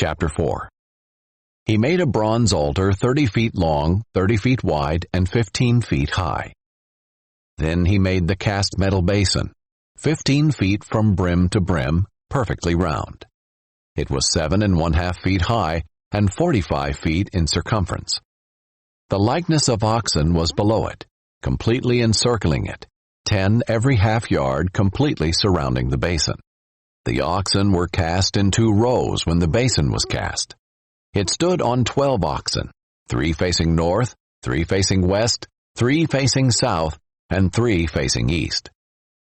Chapter 4. He made a bronze altar 30 feet long, 30 feet wide, and 15 feet high. Then he made the cast metal basin, 15 feet from brim to brim, perfectly round. It was 7½ feet high and 45 feet in circumference. The likeness of oxen was below it, completely encircling it, 10 every half yard completely surrounding the basin. The oxen were cast in 2 rows when the basin was cast. It stood on 12 oxen, 3 facing north, 3 facing west, 3 facing south, and 3 facing east.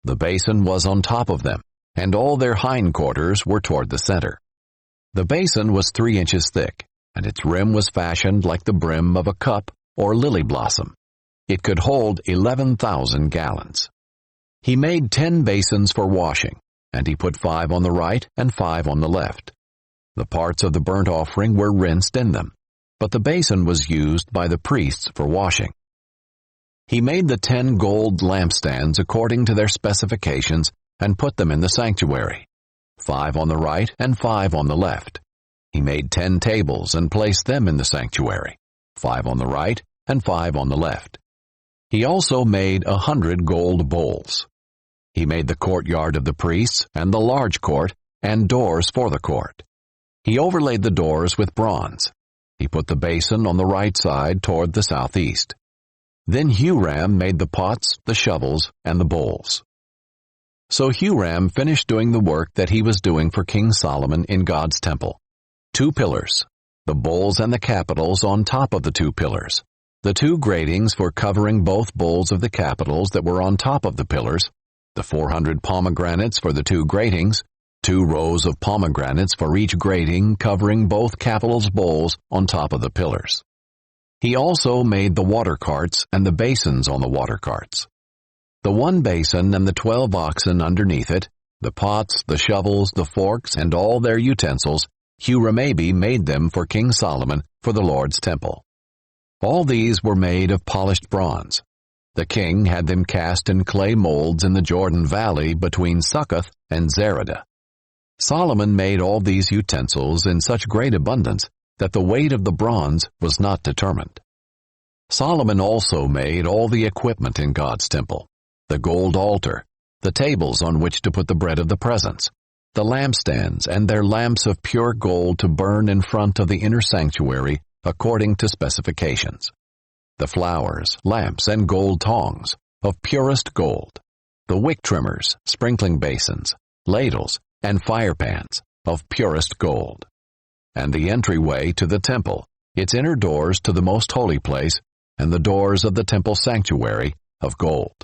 The basin was on top of them, and all their hindquarters were toward the center. The basin was 3 inches thick, and its rim was fashioned like the brim of a cup or lily blossom. It could hold 11,000 gallons. He made 10 basins for washing, and he put 5 on the right and 5 on the left. The parts of the burnt offering were rinsed in them, but the basin was used by the priests for washing. He made the 10 gold lampstands according to their specifications and put them in the sanctuary, 5 on the right and 5 on the left. He made 10 tables and placed them in the sanctuary, 5 on the right and 5 on the left. He also made 100 gold bowls. He made the courtyard of the priests and the large court and doors for the court. He overlaid the doors with bronze. He put the basin on the right side toward the southeast. Then Huram made the pots, the shovels, and the bowls. So Huram finished doing the work that he was doing for King Solomon in God's temple. 2 pillars, the bowls and the capitals on top of the 2 pillars, the 2 gratings for covering both bowls of the capitals that were on top of the pillars, the 400 pomegranates for the 2 gratings, 2 rows of pomegranates for each grating covering both capitals' bowls on top of the pillars. He also made the water carts and the basins on the water carts. The 1 basin and the 12 oxen underneath it, the pots, the shovels, the forks, and all their utensils, Huram made them for King Solomon for the Lord's temple. All these were made of polished bronze. The king had them cast in clay molds in the Jordan Valley between Succoth and Zeradah. Solomon made all these utensils in such great abundance that the weight of the bronze was not determined. Solomon also made all the equipment in God's temple, the gold altar, the tables on which to put the bread of the presence, the lampstands and their lamps of pure gold to burn in front of the inner sanctuary according to specifications, the flowers, lamps, and gold tongs of purest gold, the wick trimmers, sprinkling basins, ladles, and fire pans of purest gold, and the entryway to the temple, its inner doors to the most holy place, and the doors of the temple sanctuary of gold.